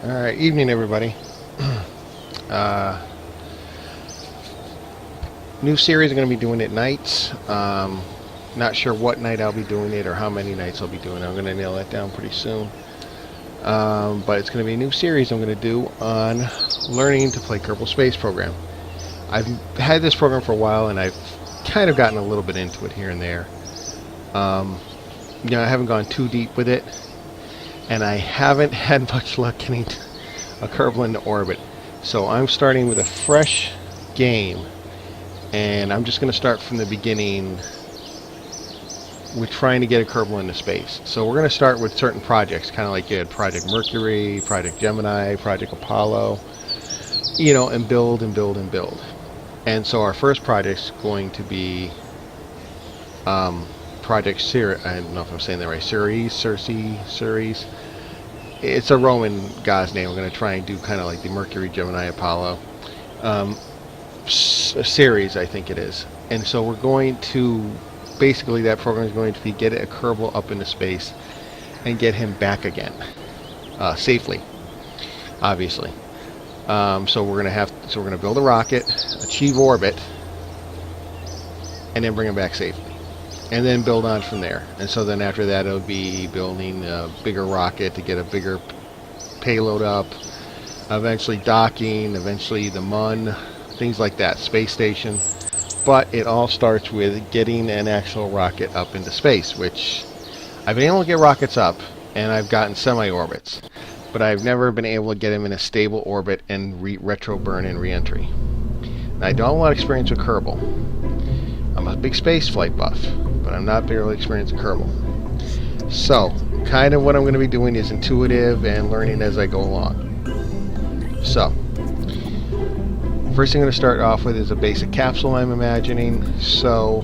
Alright, evening everybody. uh, New series I'm going to be doing at nights. Not sure what night I'll be doing it or how many nights I'll be doing it. I'm going to nail that down pretty soon. But it's going to be a new series I'm going to do on learning to play Kerbal Space Program. I've had this program for a while and I've kind of gotten a little bit into it here and there. I haven't gone too deep with it. And I haven't had much luck getting a Kerbal into orbit. So I'm starting with a fresh game. And I'm just going to start from the beginning with trying to get a Kerbal into space. So we're going to start with certain projects, kind of like you had Project Mercury, Project Gemini, Project Apollo, and build and build and build. And so our first project's going to be Project Ceres. I don't know if I'm saying that right. Ceres. It's a Roman god's name. We're going to try and do kind of like the Mercury, Gemini, Apollo. Ceres, I think it is. And so we're going to, basically that program is going to be get a Kerbal up into space and get him back again. Safely, obviously. So we're going to build a rocket, achieve orbit, and then bring him back safely. And then build on from there. And so then after that it'll be building a bigger rocket to get a bigger payload up, eventually docking, eventually the MUN, things like that, space station. But it all starts with getting an actual rocket up into space, which I've been able to get rockets up and I've gotten semi-orbits, but I've never been able to get them in a stable orbit and retro burn and re-entry. Now, I don't have a lot of experience with Kerbal. I'm a big space flight buff, but I'm not barely experienced in Kerbal. So, kind of what I'm going to be doing is intuitive and learning as I go along. So, first thing I'm going to start off with is a basic capsule I'm imagining. So,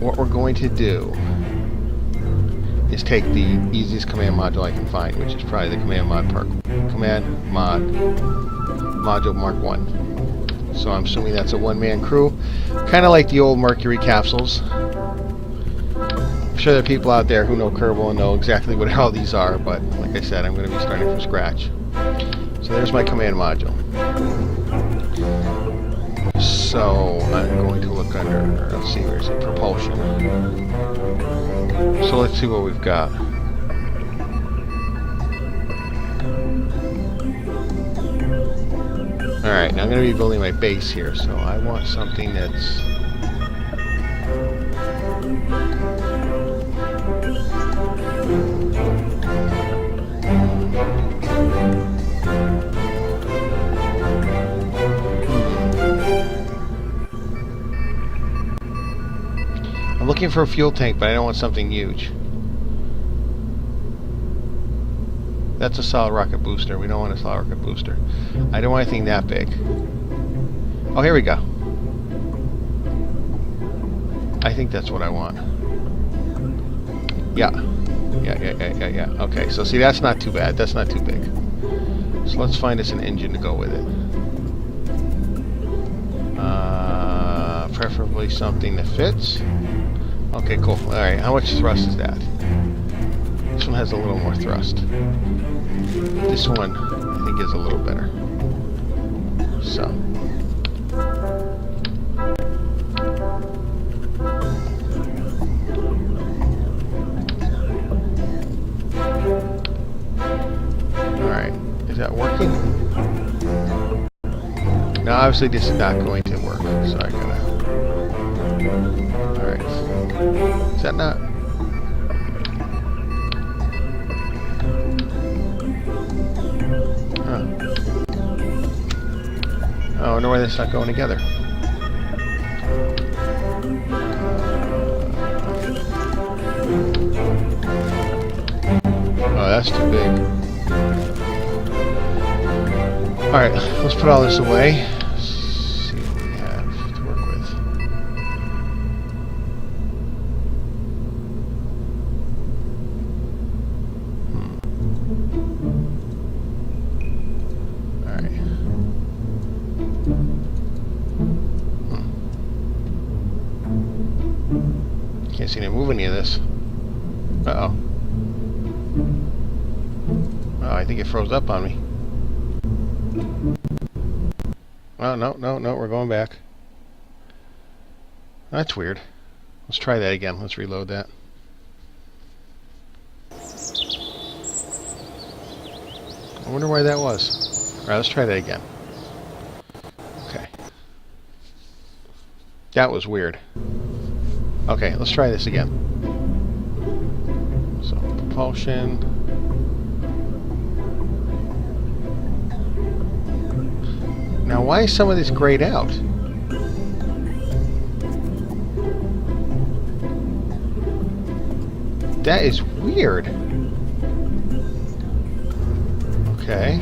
what we're going to do is take the easiest command module I can find, which is probably the command mod module Mark 1. So I'm assuming that's a one-man crew, kind of like the old Mercury capsules. I'm sure there are people out there who know Kerbal and know exactly what all these are, but like I said, I'm going to be starting from scratch. So there's my command module. So I'm going to look under, let's see, where's it? Propulsion. So let's see what we've got. Alright, now I'm going to be building my base here, so I want something that's... I'm looking for a fuel tank, but I don't want something huge. That's a solid rocket booster. We don't want a solid rocket booster. I don't want anything that big. Oh, here we go. I think that's what I want. Yeah. Yeah. Okay, so see, that's not too bad. That's not too big. So let's find us an engine to go with it. Preferably something that fits. Okay, cool. Alright, how much thrust is that? This one has a little more thrust. This one, I think, is a little better. So. Alright, is that working? Now, obviously, this is not going to work, so I gotta... Alright. Is that not... Oh, I wonder why that's not going together. Oh, that's too big. Alright, let's put all this away. See what we have to work with. Can't seem to move any of this. Uh-oh. Oh, I think it froze up on me. Oh, no, we're going back. That's weird. Let's try that again. Let's reload that. I wonder why that was. Alright, let's try that again. Okay. That was weird. Okay, let's try this again. So, propulsion. Now, why is some of this grayed out? That is weird. Okay.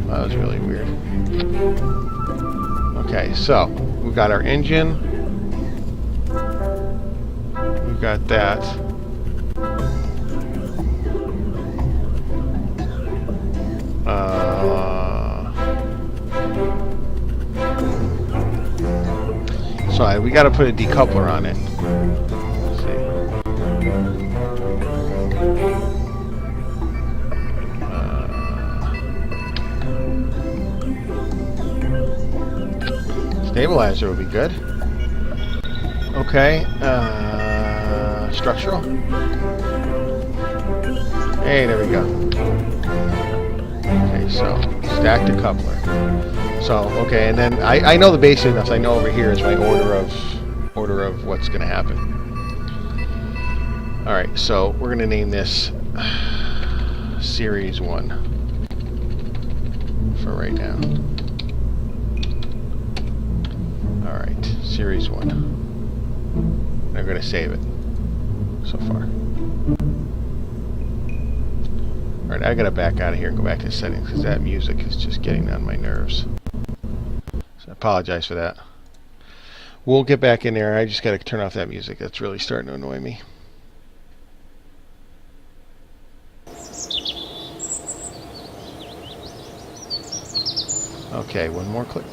That was really weird. Okay, so we've got our engine. We've got that. So we got to put a decoupler on it. Let's see. Stabilizer would be good. Okay. Structural. Hey, there we go. Okay, so stack the coupler. So okay, and then I know the basic enough. So I know over here is my order of what's going to happen. All right, so we're going to name this Series 1 for right now. All right, Series 1. I'm going to save it so far. Alright, I gotta back out of here and go back to settings because that music is just getting on my nerves. So I apologize for that. We'll get back in there. I just gotta turn off that music. That's really starting to annoy me. Okay, one more click.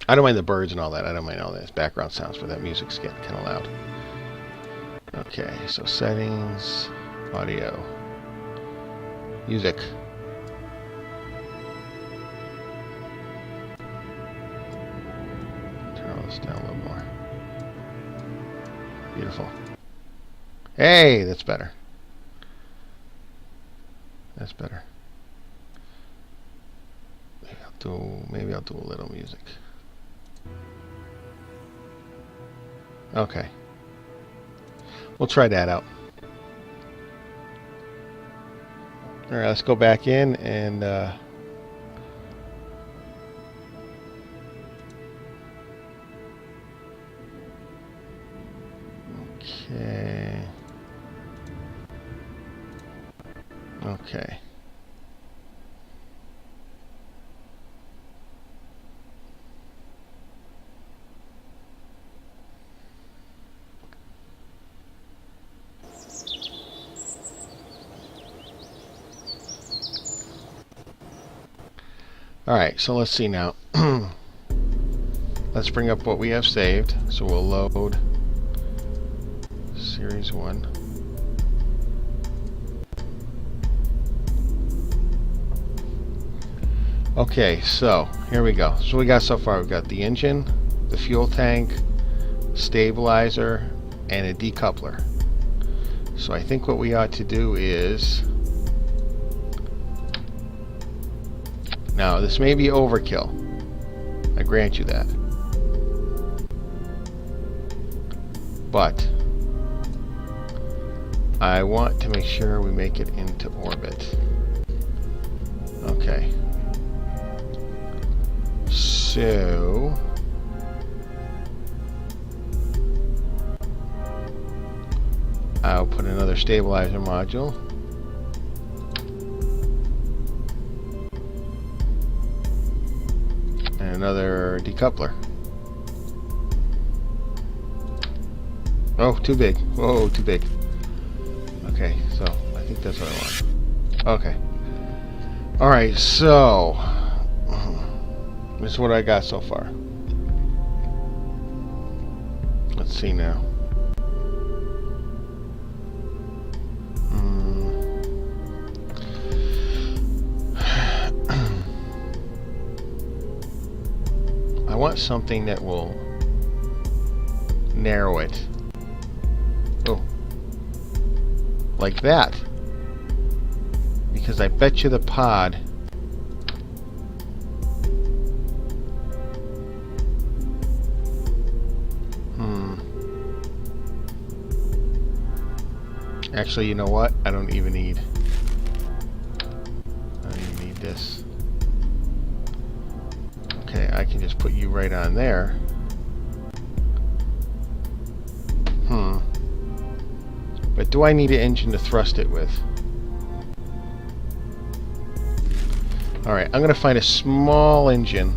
I don't mind the birds and all that. I don't mind all that. It's background sounds, but that music's getting kind of loud. Okay, so settings, audio, music. Turn all this down a little more. Beautiful. Hey, that's better. That's better. Maybe I'll do a little music. Okay. We'll try that out. Alright, let's go back in and okay. Okay. Alright, so let's see now. Let's bring up what we have saved. So we'll load Series 1. Okay, so here we go. So we got so far, we've got the engine, the fuel tank, stabilizer, and a decoupler. So I think what we ought to do is... Now, this may be overkill. I grant you that. But I want to make sure we make it into orbit. Okay. So I'll put another stabilizer module. And another decoupler. Oh, too big. Whoa, too big. Okay, so I think that's what I want. Okay. Alright, so this is what I got so far. Let's see now. something that will narrow it. Oh. Like that. Because I bet you the pod... Actually, you know what? I don't even need this. Okay, I can just put you right on there. But do I need an engine to thrust it with? Alright, I'm going to find a small engine.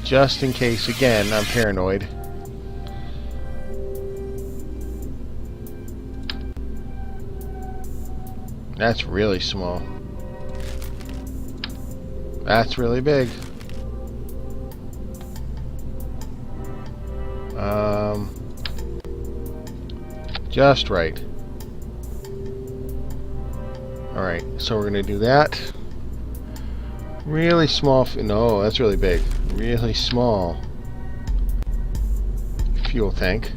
Just in case, again, I'm paranoid. That's really small. That's really big. Just right. Alright, so we're going to do that. Really small. No, that's really big. Really small fuel tank.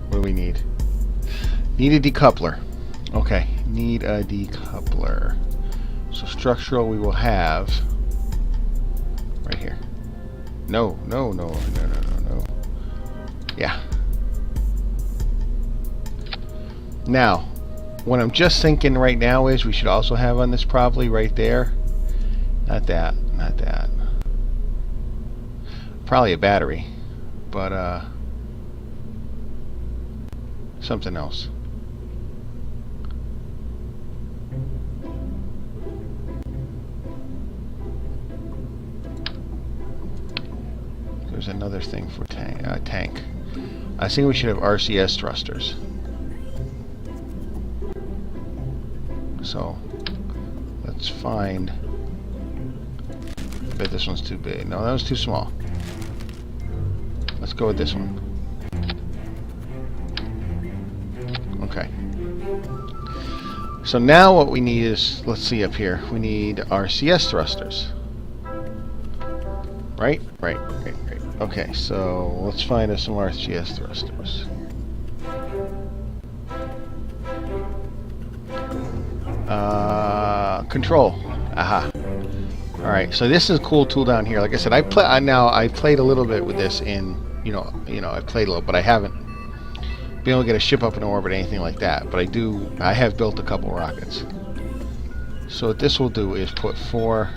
What do we need? Need a decoupler. Okay, need a decoupler. So structural we will have right here. No. Yeah. Now, what I'm just thinking right now is we should also have on this probably right there. Not that. Probably a battery, but something else. There's another thing for tank. I think we should have RCS thrusters. So let's find. I bet this one's too big. No, that was too small. Let's go with this one. Okay. So now what we need is, let's see up here. We need RCS thrusters. Right. Okay, so let's find us some RCS thrusters. Control. Aha. Alright, so this is a cool tool down here. Like I said, I played a little bit with this in, I played a little, but I haven't been able to get a ship up in orbit or anything like that. But I have built a couple rockets. So what this will do is put 4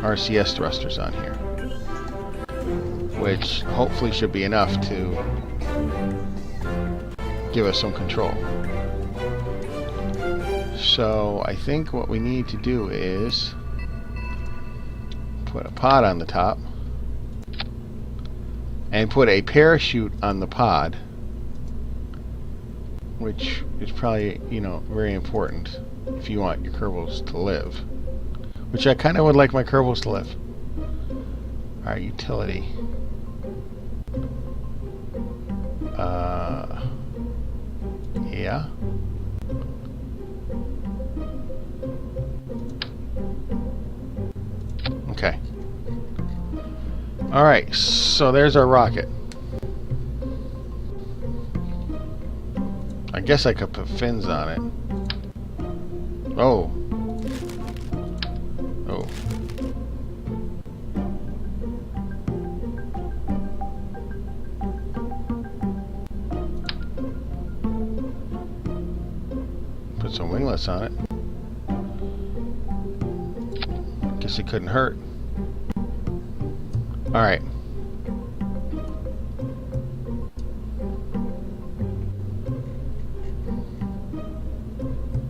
RCS thrusters on here, which hopefully should be enough to give us some control. So I think what we need to do is put a pod on the top and put a parachute on the pod, which is probably, very important if you want your Kerbals to live. Which I kind of would like my Kerbals to live. Alright, utility. Yeah. Okay. Alright, so there's our rocket. I guess I could put fins on it. Oh. Put some winglets on it. Guess it couldn't hurt. Alright.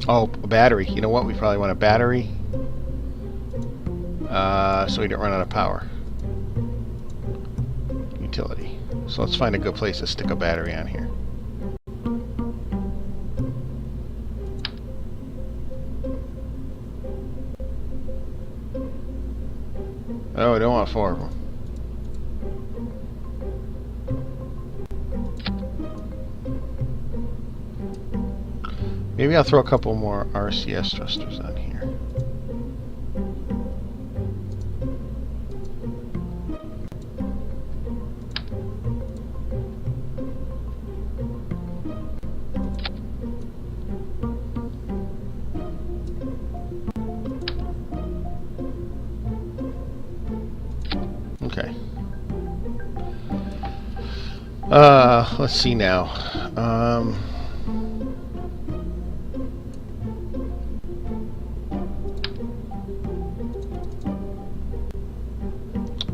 Oh, a battery. You know what? We probably want a battery. So we don't run out of power. Utility. So let's find a good place to stick a battery on here. Oh, I don't want 4 of them. Maybe I'll throw a couple more RCS thrusters on here. Okay. Let's see now.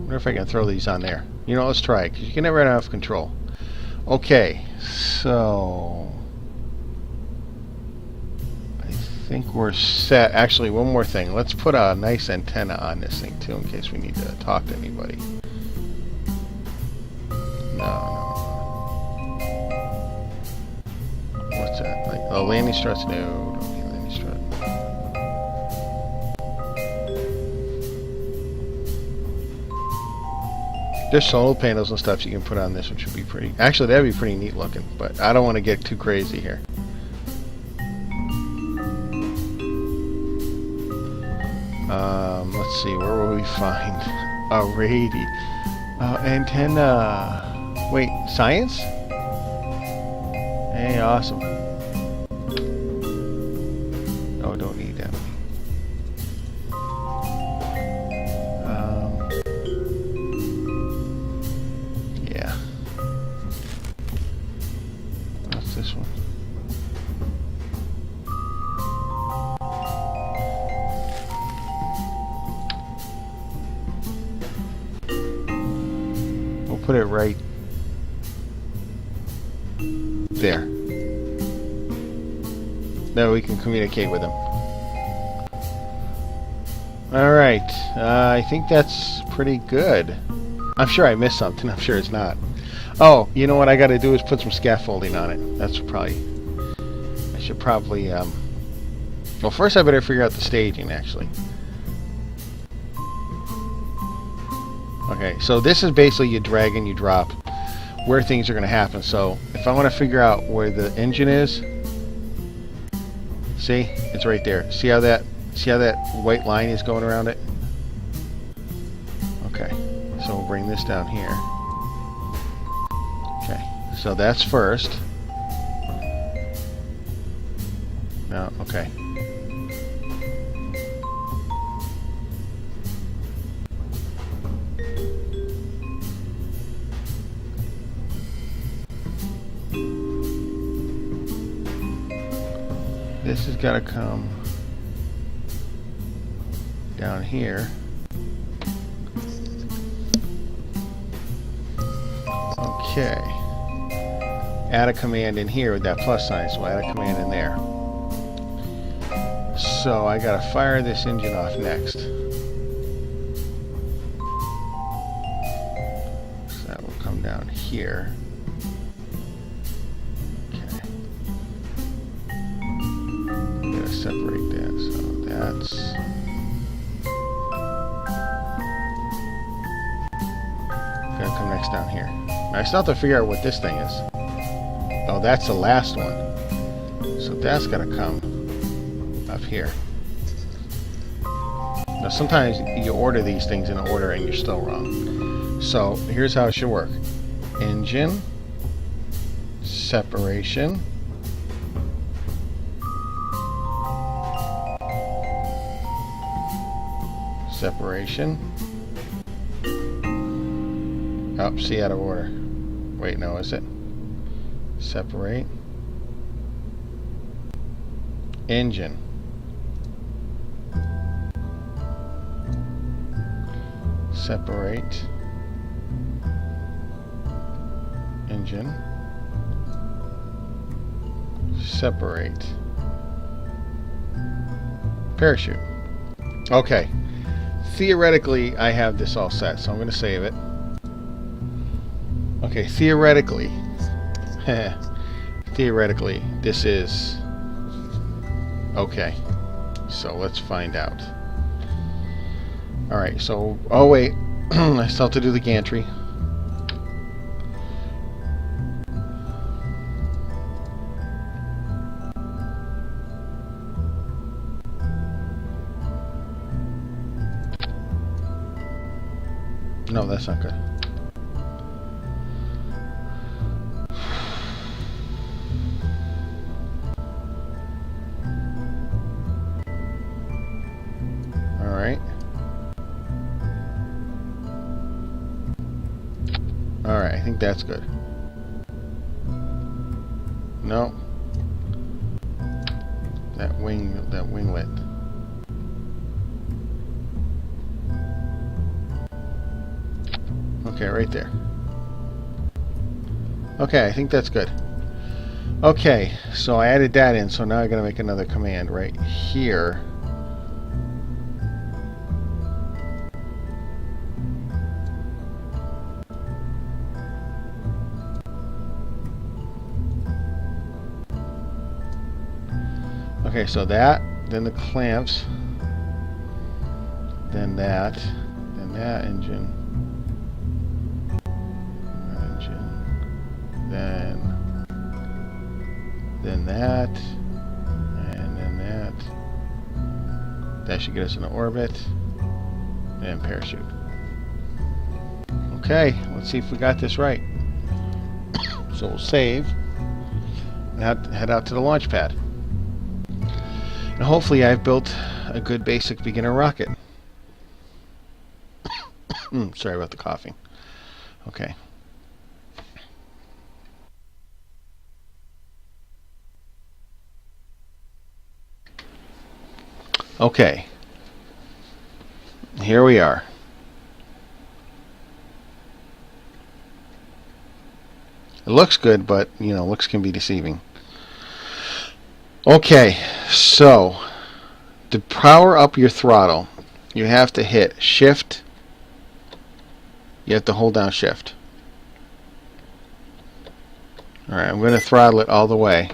Wonder if I can throw these on there. You know, let's try it, because you can never run out of control. Okay, so I think we're set. Actually, one more thing. Let's put a nice antenna on this thing, too, in case we need to talk to anybody. No. What's that? Like, oh, landing struts? No, don't need landing strut. There's solar panels and stuff you can put on this, which would be pretty... Actually, that'd be pretty neat looking, but I don't want to get too crazy here. Let's see, where will we find a radio? Antenna... Wait, science? Hey, awesome. Oh, don't need that. Yeah. What's this one? We'll put it right there. Now we can communicate with them. Alright, I think that's pretty good. I'm sure I missed something. I'm sure it's not. Oh, you know what I gotta do is put some scaffolding on it. That's probably... I should probably, well, first I better figure out the staging, actually. Okay, so this is basically you drag and you drop where things are going to happen. So if I want to figure out where the engine is, see, it's right there. See how that white line is going around it? Okay, so we'll bring this down here. Okay, so that's first. No, okay. This has got to come down here. Okay. Add a command in here with that plus sign, so add a command in there. So I got to fire this engine off next. So that will come down here. Separate that, so that's gonna come next down here. I still have to figure out what this thing is. Oh, that's the last one, so that's gonna come up here. Now sometimes you order these things in order and you're still wrong. So here's how it should work: engine, separation, separation. Oh, see, out of order. Wait, no, is it? Separate. Engine. Separate. Engine. Separate. Parachute. Okay. Theoretically, I have this all set, so I'm going to save it. Okay, theoretically, this is okay. So let's find out. Alright, so, oh wait, I still have to do the gantry. No, that's not good. Alright. Alright, I think that's good. No. That winglet. Okay, right there. Okay, I think that's good. Okay, so I added that in, so now I gotta make another command right here. Okay, so that, then the clamps, then that engine, then that, and then that. That should get us in orbit, and parachute. Okay, let's see if we got this right. So we'll save, and head out to the launch pad. And hopefully I've built a good basic beginner rocket. Sorry about the coughing. Okay. Okay. Here we are. It looks good, but, you know, looks can be deceiving. Okay, so to power up your throttle, you have to hit Shift. You have to hold down Shift. Alright, I'm going to throttle it all the way.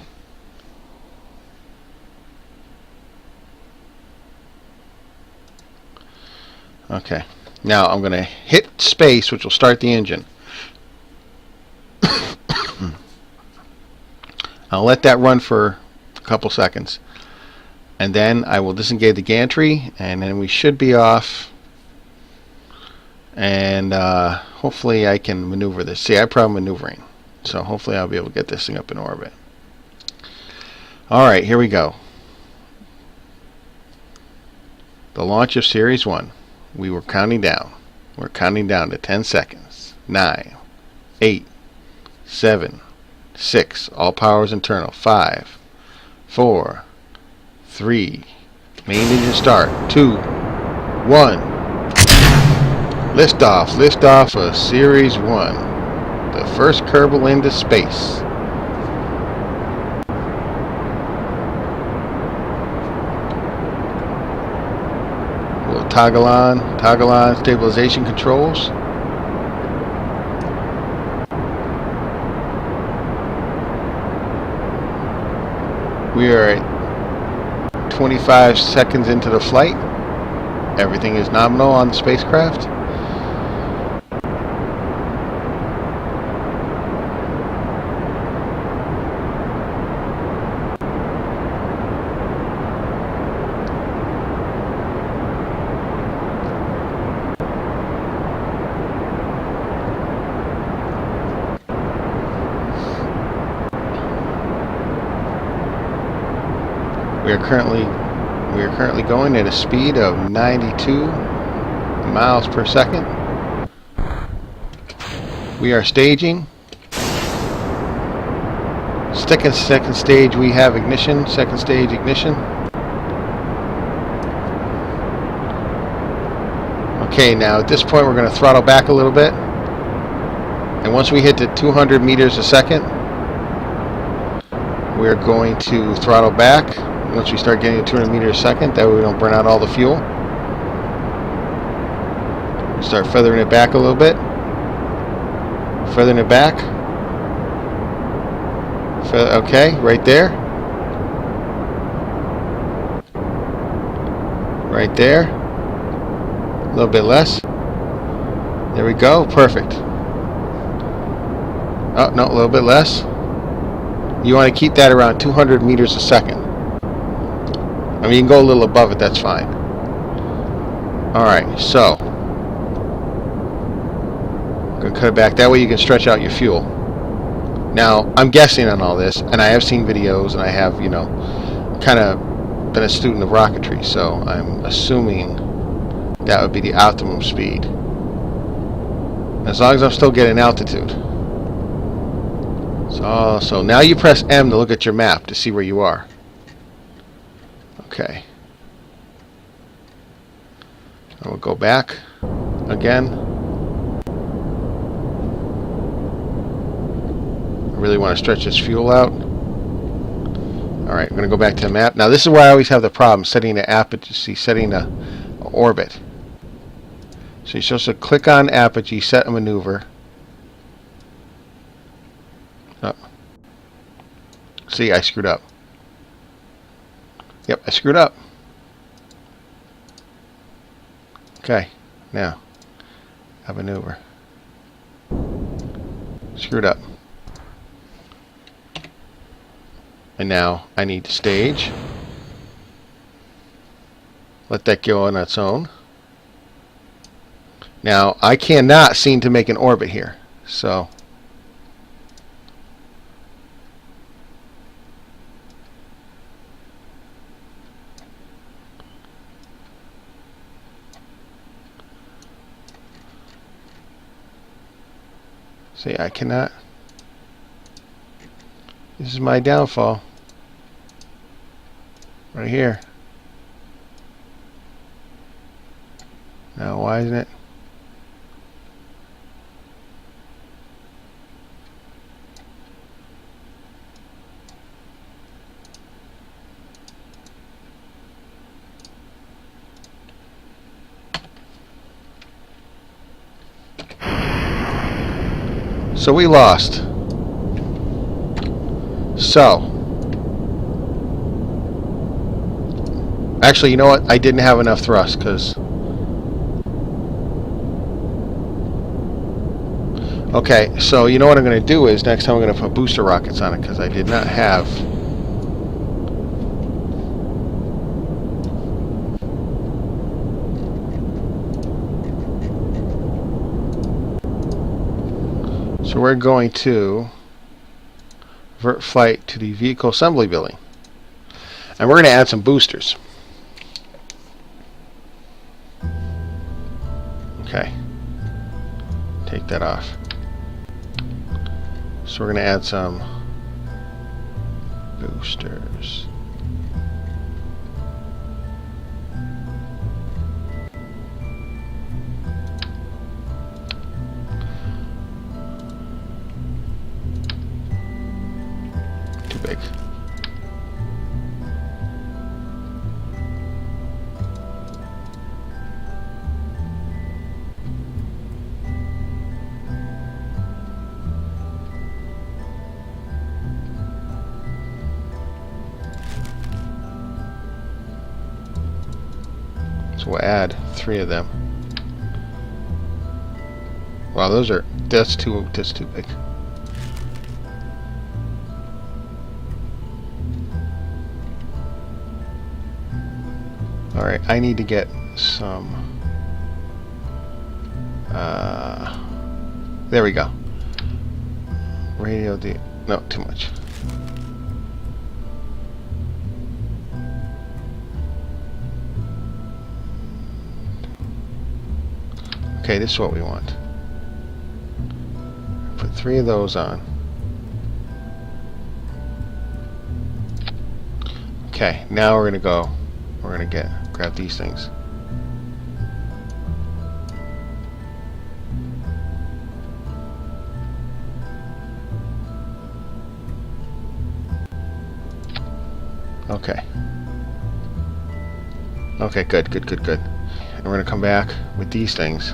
Okay, now I'm going to hit space, which will start the engine. I'll let that run for a couple seconds, and then I will disengage the gantry, and then we should be off. And hopefully I can maneuver this. See, I have problem maneuvering, so hopefully I'll be able to get this thing up in orbit. Alright, here we go. The launch of Ceres 1. We were counting down. We're counting down to 10 seconds. 9, 8, 7, 6. All powers internal. 5, 4, 3. Main engine start. 2, 1. Liftoff. Liftoff of Ceres 1. The first Kerbal into space. We'll toggle on stabilization controls. We are at 25 seconds into the flight. Everything is nominal on the spacecraft. We are currently going at a speed of 92 miles per second. We are staging. Second stage we have ignition. Second stage ignition. Okay, now at this point we're going to throttle back a little bit. And once we hit to 200 meters a second, we're going to throttle back. Once we start getting to 200 meters a second, that way we don't burn out all the fuel. Start feathering it back a little bit. Feathering it back. Okay, right there. Right there. A little bit less. There we go. Perfect. Oh, no, a little bit less. You want to keep that around 200 meters a second. I mean, you can go a little above it, that's fine. Alright, so Gonna cut it back. That way you can stretch out your fuel. Now, I'm guessing on all this, and I have seen videos, and I have, you know, kind of been a student of rocketry, so I'm assuming that would be the optimum speed. As long as I'm still getting altitude. So now you press M to look at your map to see where you are. Okay. And we'll go back again. I really want to stretch this fuel out. Alright, I'm going to go back to the map. Now this is where I always have the problem, setting the apogee, setting the orbit. So you're supposed to click on apogee, set a maneuver. Oh. See, I screwed up. Yep, I screwed up. Okay, now, a maneuver. Screwed up. And now I need to stage. Let that go on its own. Now, I cannot seem to make an orbit here, so see, I cannot. This is my downfall. Right here. Now, why isn't it? So we lost. So, actually, you know what? I didn't have enough thrust because. Okay, so you know what I'm going to do is next time I'm going to put booster rockets on it because I did not have. So we're going to avert flight to the vehicle assembly building. And we're going to add some boosters. Okay. Take that off. So we're going to add some boosters. Too big. So we'll add 3 of them. Wow, that's too big. Alright, I need to get some there we go. Radio no, too much. Okay, this is what we want. Put 3 of those on. Okay, now we're gonna grab these things. Okay. Okay, good. And we're gonna come back with these things.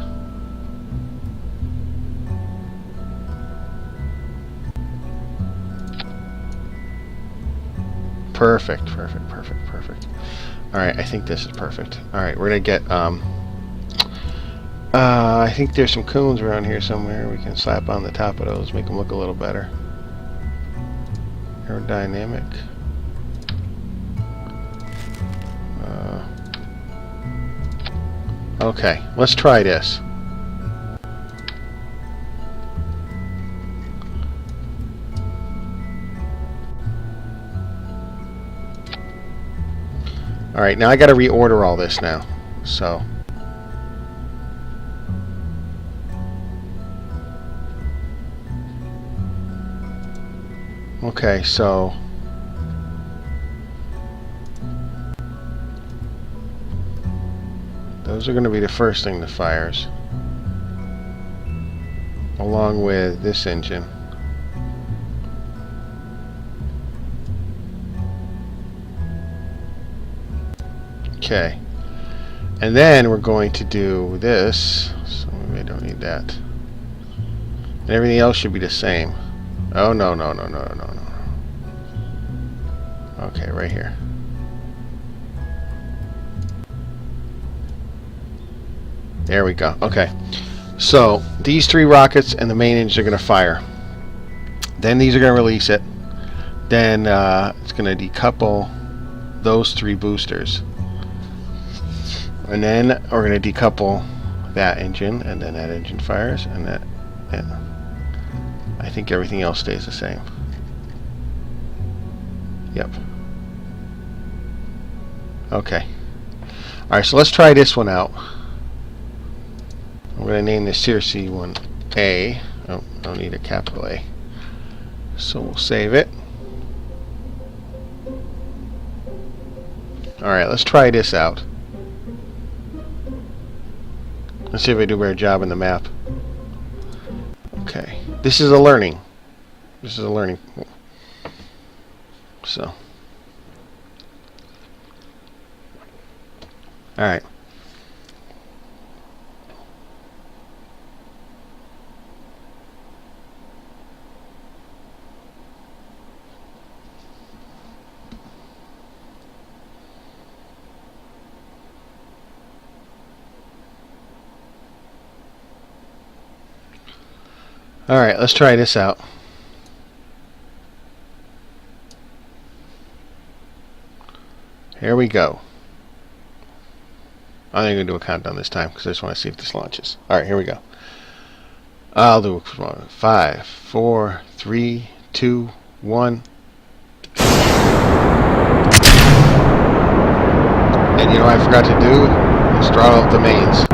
Perfect. Alright, I think this is perfect. Alright, we're gonna get I think there's some cones around here somewhere. We can slap on the top of those, make them look a little better. Aerodynamic. Okay, let's try this. Alright, now I gotta reorder all this now. So. Okay, so. Those are going to be the first thing that fires. Along with this engine. Okay. And then we're going to do this. So we don't need that. And everything else should be the same. Oh, no, no, no, no, no, no. Okay, right here. There we go. Okay. So, these 3 rockets and the main engine are going to fire. Then these are going to release it. Then it's going to decouple those 3 boosters. And then we're going to decouple that engine, and then that engine fires, and that. Yeah. I think everything else stays the same. Yep. Okay. Alright, so let's try this one out. I'm going to name this Ceres one A. Oh, I don't need a capital A. So we'll save it. Alright, let's try this out. Let's see if I do a better job in the map. Okay. This is a learning. This is a learning. So. Alright. Alright, let's try this out. Here we go. I'm not going to do a countdown this time because I just want to see if this launches. Alright, here we go. I'll do 5, 4, 3, 2, 1. And you know what I forgot to do? Is throttle up the mains.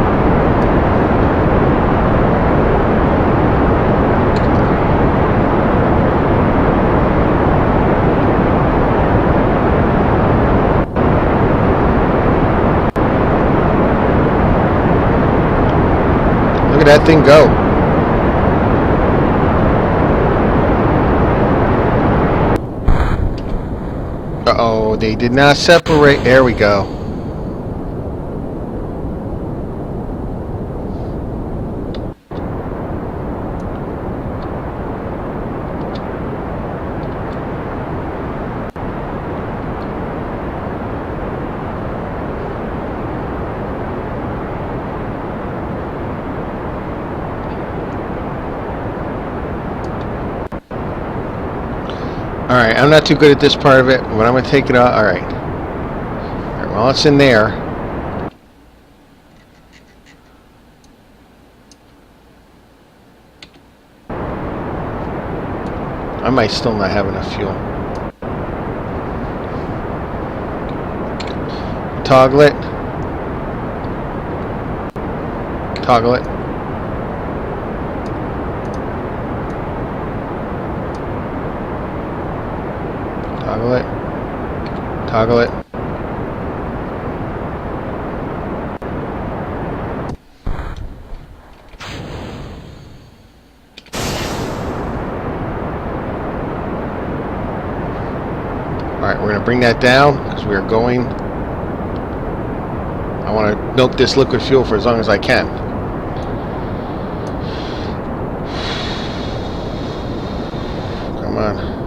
Look at that thing go. Uh-oh, they did not separate. There we go. Alright, I'm not too good at this part of it, but I'm going to take it out. Alright. Alright, well, it's in there. I might still not have enough fuel. Toggle it. Toggle it. Toggle it. Toggle it. Alright, we're going to bring that down because we are going. I want to milk this liquid fuel for as long as I can. Come on.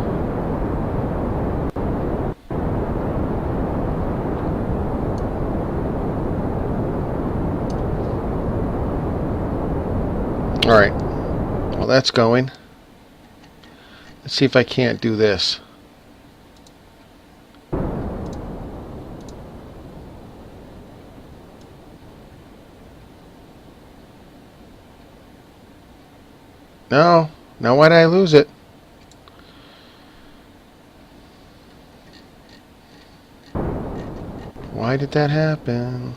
Alright, well that's going. Let's see if I can't do this. No, now why did I lose it? Why Why did that happen?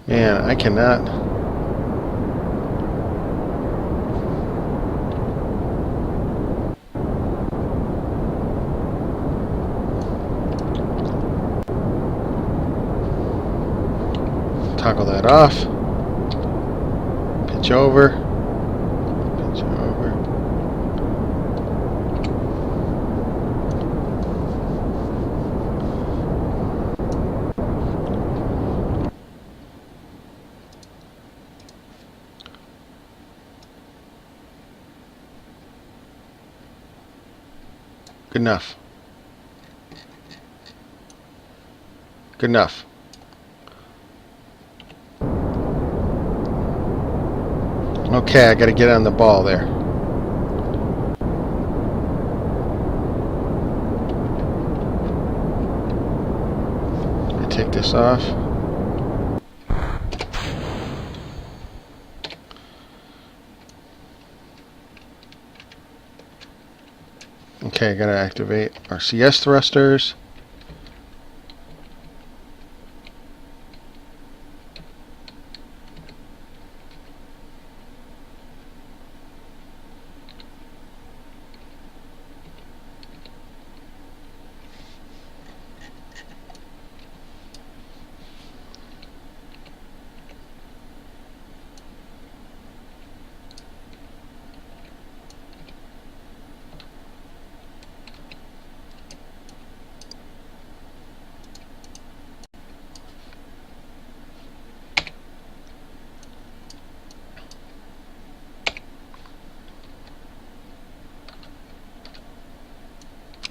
Man, I cannot. Toggle that off. Pitch over. Pitch over. Good enough. Good enough. Okay, I gotta get on the ball there. I take this off. Okay, I gotta activate our CS thrusters.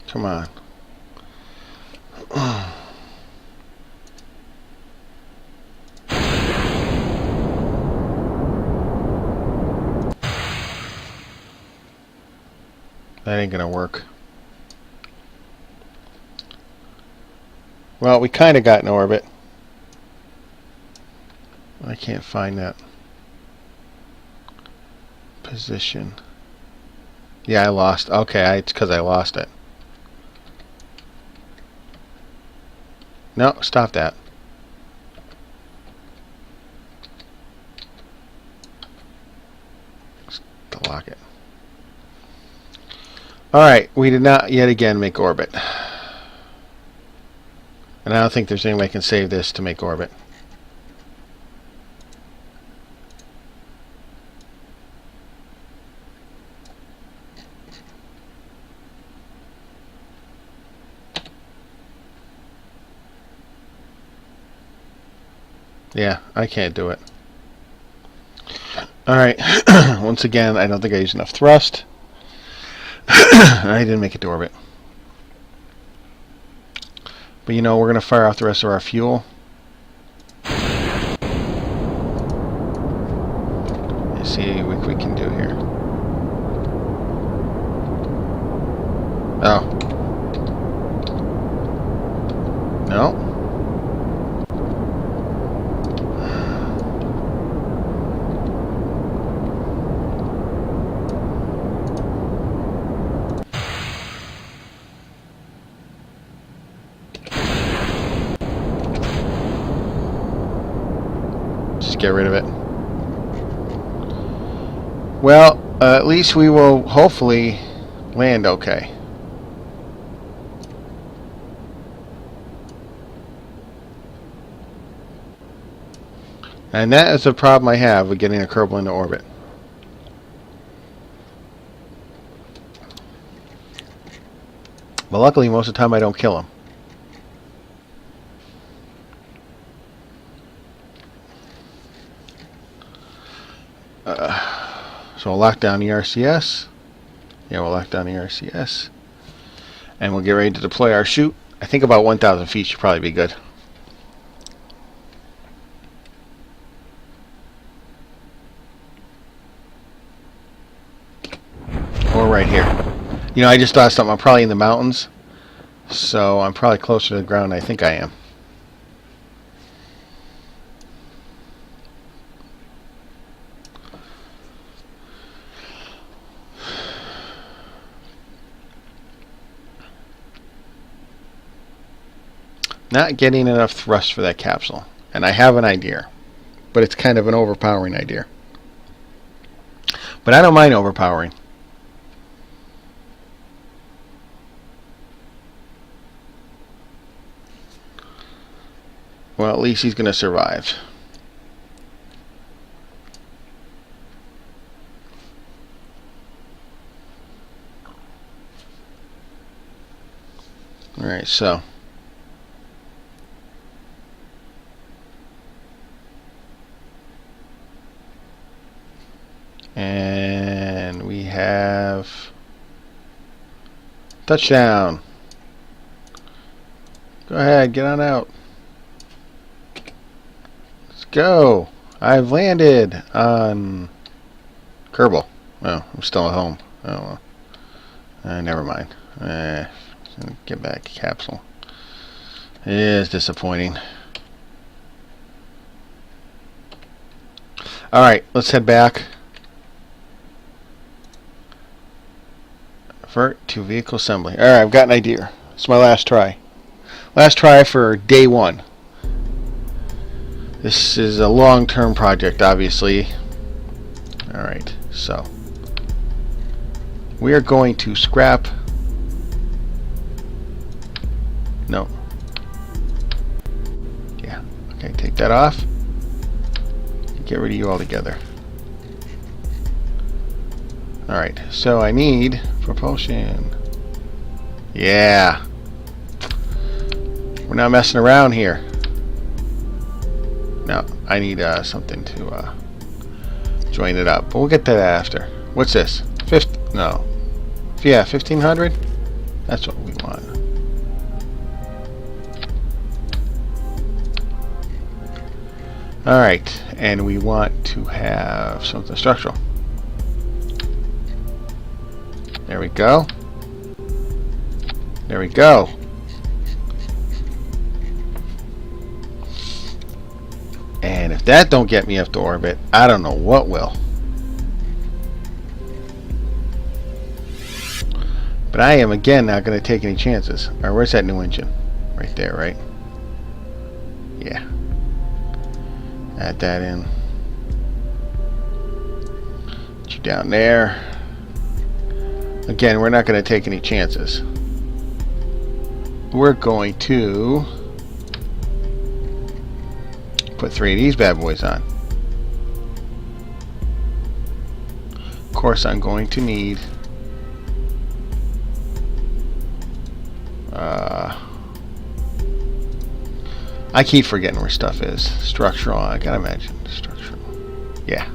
Come on. That ain't gonna work. Well, we kind of got in orbit. I can't find that position. Yeah, I lost. Okay, it's because I lost it. No, stop that. To lock it. Alright, we did not yet again make orbit. And I don't think there's any way I can save this to make orbit. Yeah, I can't do it. Alright, once again, I don't think I used enough thrust. I didn't make it to orbit. But you know, we're going to fire off the rest of our fuel. Let's see what we can do here. Oh. No. Get rid of it. Well, at least we will hopefully land okay. And that is a problem I have with getting a Kerbal into orbit. But luckily, most of the time I don't kill him. So we'll lock down the RCS. Yeah, we'll lock down the RCS. And we'll get ready to deploy our chute. I think about 1,000 feet should probably be good. Or right here. You know, I just thought something. I'm probably in the mountains. So I'm probably closer to the ground than I think I am. Not getting enough thrust for that capsule. And I have an idea. But it's kind of an overpowering idea. But I don't mind overpowering. Well, at least he's going to survive. Alright, so. And we have touchdown. Go ahead, get on out. Let's go. I've landed on Kerbal. Oh, I'm still at home. Oh, well. Never mind. Get back to capsule. It is disappointing. Alright, let's head back. Vert to vehicle assembly. Alright, I've got an idea. It's my last try. Last try for day 1. This is a long-term project, obviously. Alright, so we are going to scrap. No. Yeah. Okay, take that off. Get rid of you altogether. Alright, so I need propulsion. Yeah. We're not messing around here. No, I need something to join it up. But we'll get to that after. What's this? No. Yeah, 1500? That's what we want. Alright, and we want to have something structural. There we go. There we go. And if that don't get me up to orbit, I don't know what will. But I am, again, not going to take any chances. Alright, where's that new engine? Right there, right? Yeah. Add that in. Put you down there. Again, we're not going to take any chances. We're going to put 3 of these bad boys on. Of course, I'm going to need I keep forgetting where stuff is. Structural, I gotta imagine. Structural. Yeah.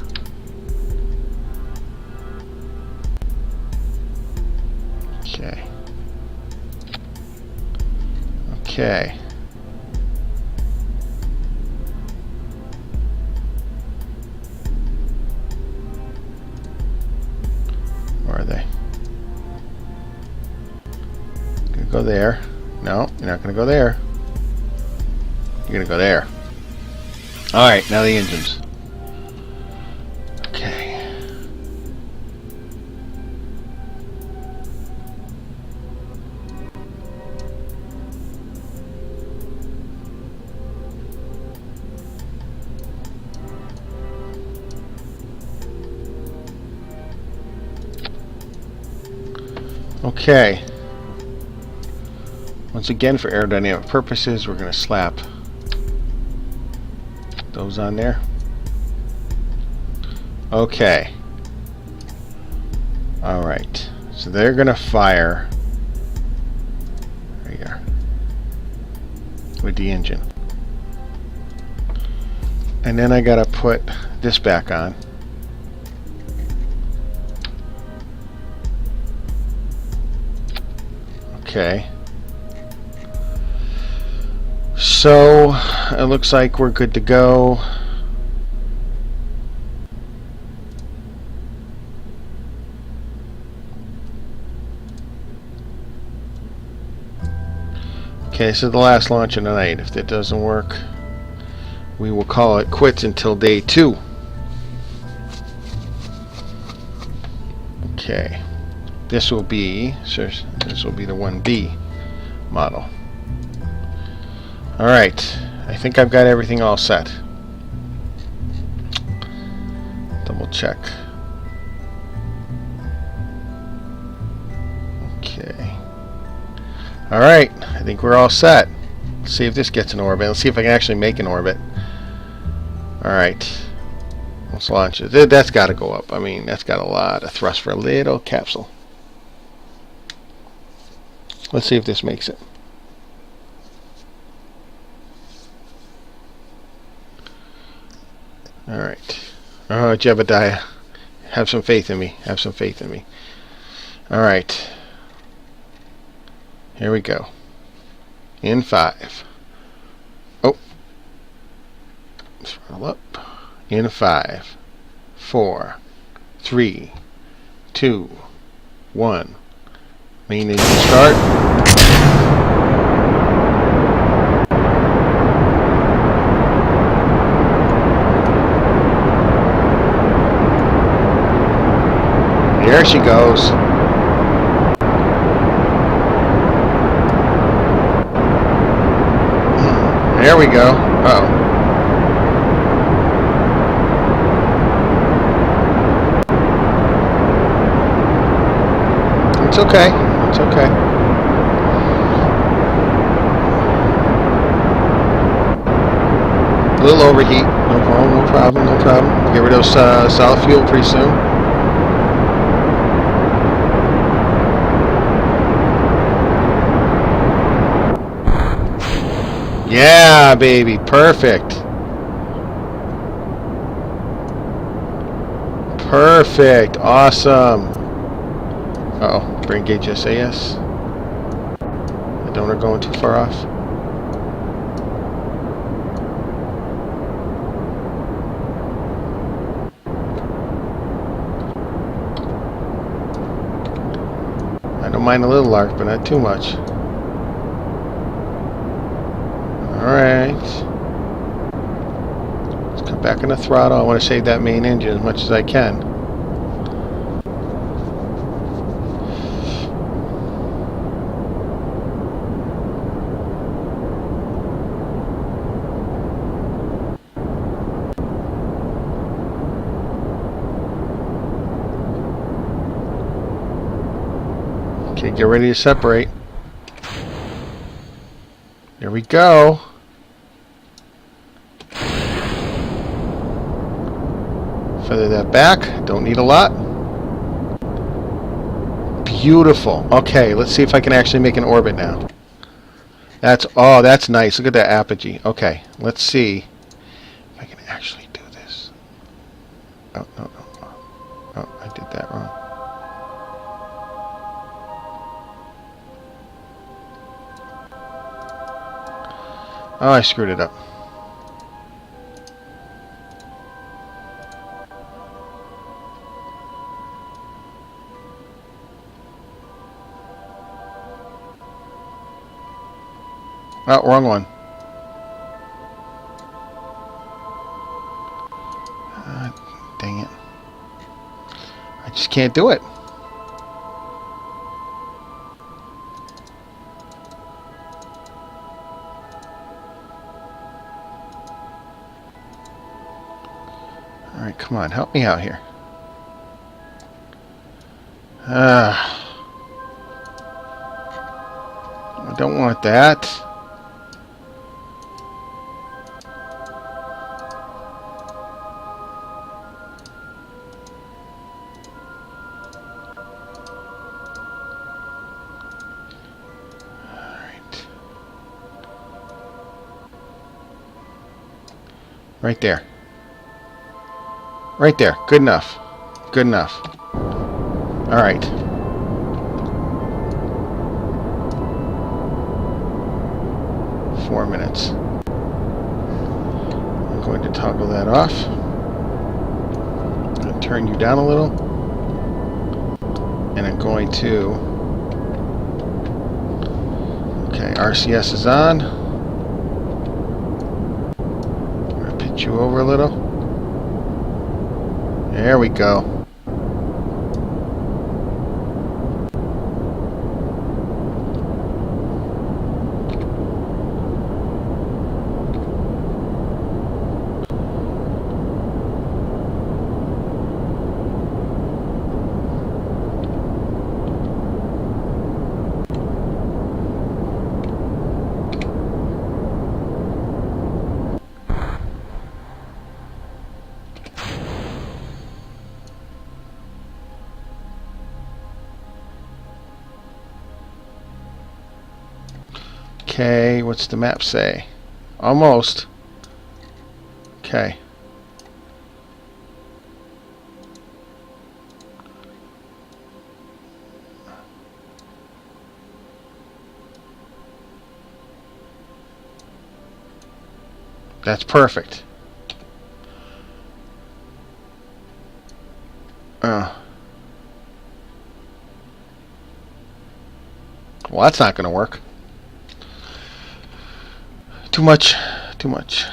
Okay. Okay. Where are they? Gonna go there. No, you're not gonna go there. You're gonna go there. Alright, now the engines. Okay. Okay. Once again, for aerodynamic purposes, we're going to slap those on there. Okay. Alright. So they're going to fire. There you are. With the engine. And then I got to put this back on. Okay. So it looks like we're good to go. Okay, so the last launch of the night. If that doesn't work, we will call it quits until day 2. Okay. This will be the 1B model. Alright, I think I've got everything all set. Double check. Okay. Alright, I think we're all set. Let's see if this gets an orbit. Let's see if I can actually make an orbit. Alright. Let's launch it. That's got to go up. I mean, that's got a lot of thrust for a little capsule. Let's see if this makes it. Alright. Oh, Jebediah. Have some faith in me. Have some faith in me. Alright. Here we go. In 5. Oh. Throttle up. In 5. 4. 3. 2. 1. Main engine start. There she goes. There we go. Uh-oh. It's okay. It's okay. A little overheat. No problem. No problem. No problem. Get rid of solid fuel pretty soon. Yeah, baby. Perfect. Perfect. Awesome. Uh-oh. Brain gauge SAS. The donor going too far off. I don't mind a little arc, but not too much. Alright. Let's cut back on the throttle. I want to save that main engine as much as I can. Okay, get ready to separate. There we go. Feather that back. Don't need a lot. Beautiful. Okay, let's see if I can actually make an orbit now. Oh, that's nice. Look at that apogee. Okay, let's see if I can actually do this. Oh, no, no. Oh, I did that wrong. Oh, I screwed it up. Oh, wrong one. Dang it. I just can't do it. Alright, come on, help me out here. I don't want that. Right there. Right there. Good enough. Good enough. Alright. Four minutes. I'm going to toggle that off. I'm going to turn you down a little. And I'm going to... Okay, RCS is on. You over a little. There we go. Okay, what's the map say? Almost. Okay. That's perfect. Well, that's not going to work. Too much. Too much.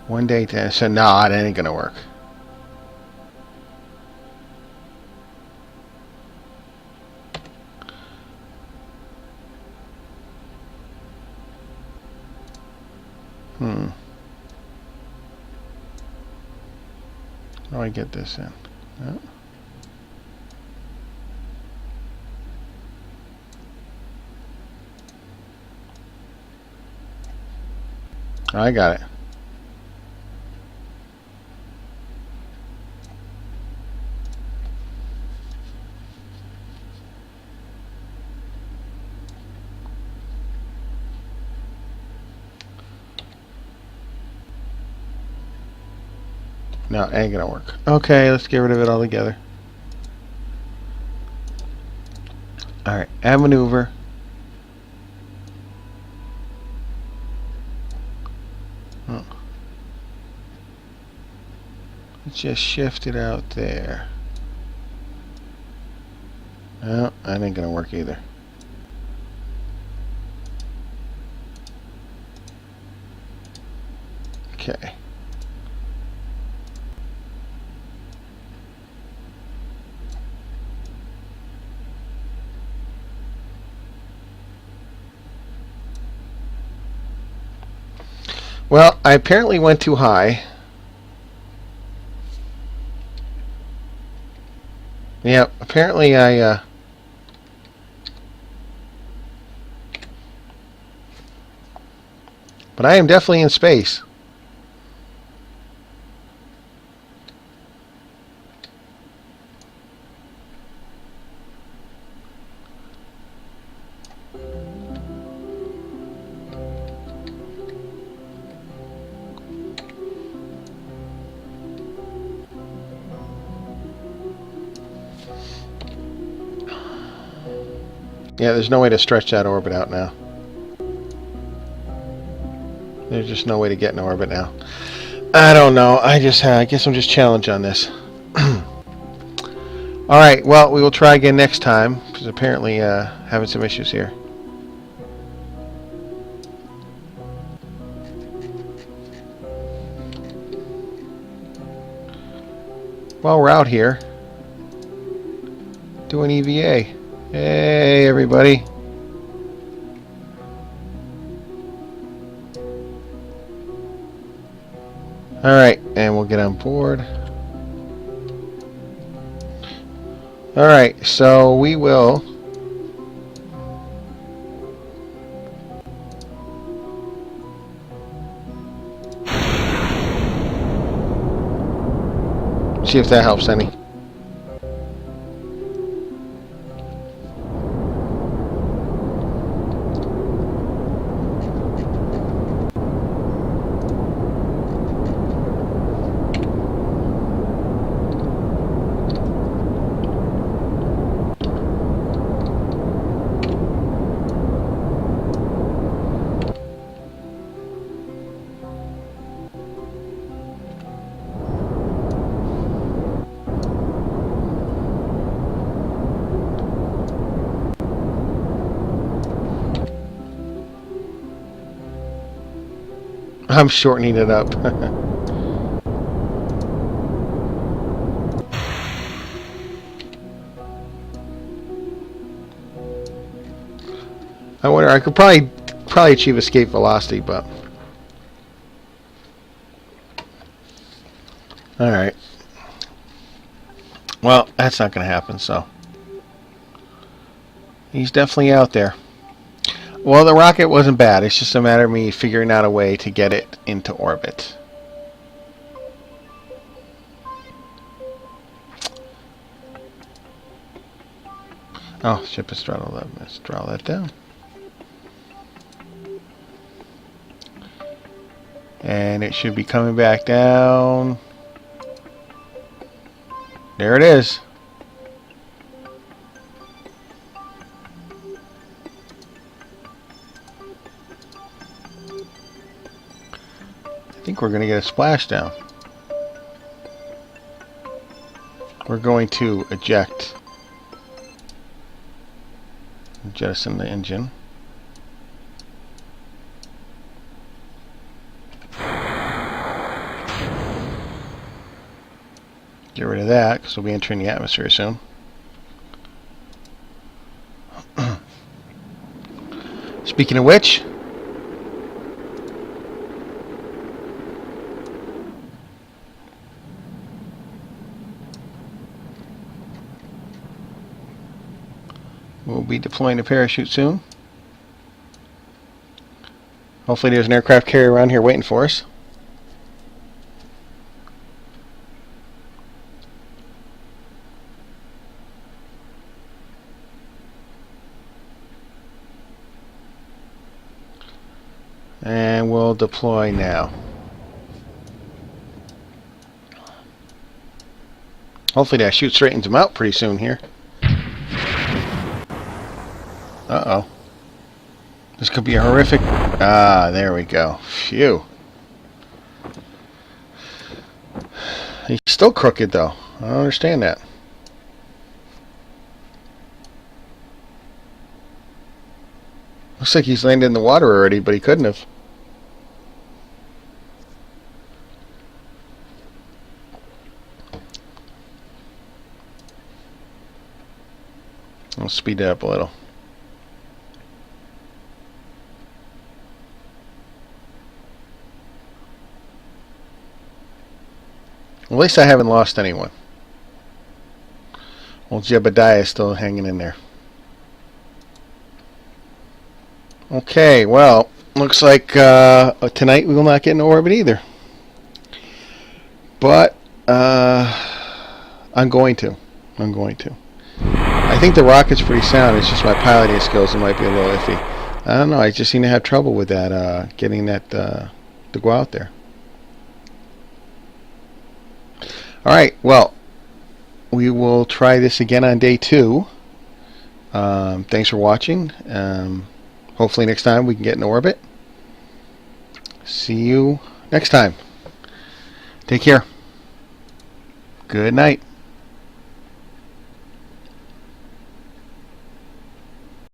One day to so no, that ain't gonna work. How do I get this in? No. I got it. No, ain't gonna work. Okay, let's get rid of it altogether. Alright, add maneuver. Oh. Let's just shift it out there. No, that ain't gonna work either. Okay. Well, I apparently went too high. Yep, apparently I but I am definitely in space. Yeah, there's no way to stretch that orbit out now. There's just no way to get in orbit now. I don't know. I guess I'm just challenged on this. Alright, well, we will try again next time, because apparently having some issues here. While we're out here, doing EVA. Hey, everybody. Alright, and we'll get on board. Alright, so we will see if that helps any. I'm shortening it up. I wonder, I could probably achieve escape velocity, but alright. Well, that's not going to happen, so He's definitely out there. Well, the rocket wasn't bad. It's just a matter of me figuring out a way to get it into orbit. Oh, ship is throttled up. Let's throttle that down. And it should be coming back down. There it is. I think we're going to get a splashdown. We're going to eject. Jettison the engine. Get rid of that because we'll be entering the atmosphere soon. Speaking of which, we'll be deploying a parachute soon. Hopefully there's an aircraft carrier around here waiting for us. And we'll deploy now. Hopefully that chute straightens them out pretty soon here. Uh-oh. This could be a horrific... Ah, there we go. Phew. He's still crooked, though. I don't understand that. Looks like he's landed in the water already, but he couldn't have. I'll speed that up a little. At least I haven't lost anyone. Old Jebediah is still hanging in there. Okay, well, looks like tonight we will not get into orbit either. But I'm going to. I think the rocket's pretty sound. It's just my piloting skills that might be a little iffy. I don't know. I just seem to have trouble with that, getting that to go out there. All right. Well, we will try this again on day 2. Thanks for watching. Hopefully next time we can get in orbit. See you next time. Take care. Good night.